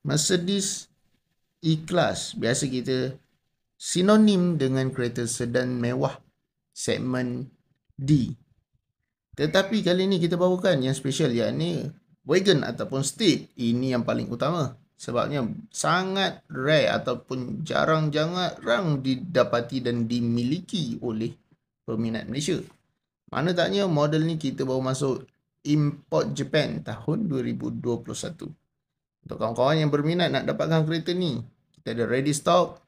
Mercedes E-Class biasa kita sinonim dengan kereta sedan mewah segmen D. Tetapi kali ni kita bawakan yang special, yakni wagon ataupun Steed. Ini yang paling utama sebabnya sangat rare ataupun jarang didapati dan dimiliki oleh peminat Malaysia. Mana taknya model ni kita baru masuk import Japan tahun 2021. Untuk kawan-kawan yang berminat nak dapatkan kereta ni, kita ada ready stock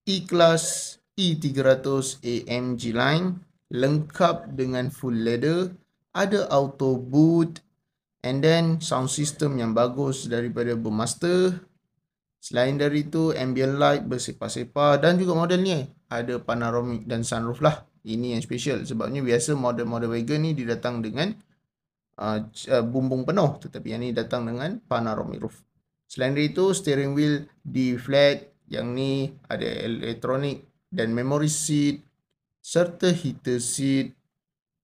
E-Class E300 AMG line, lengkap dengan full leather, ada auto boot, and then sound system yang bagus daripada Burmester. Selain dari itu, ambient light bersepah-sepah, dan juga model ni ada panoramic dan sunroof lah. Ini yang special sebabnya biasa model-model wagon ni didatang dengan bumbung penuh, tetapi yang ni datang dengan panoramic roof. Selain dari itu, steering wheel di flat, yang ni ada elektronik dan memory seat serta heater seat.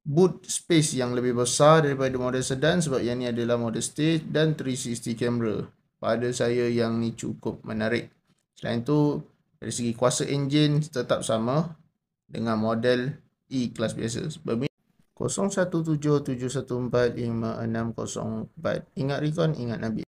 Boot space yang lebih besar daripada model sedan sebab yang ni adalah model stage, dan 360 camera. Pada saya yang ni cukup menarik. Selain tu, dari segi kuasa enjin tetap sama dengan model E-Class biasa. 0177145604. Ingat recon, ingat Nabi.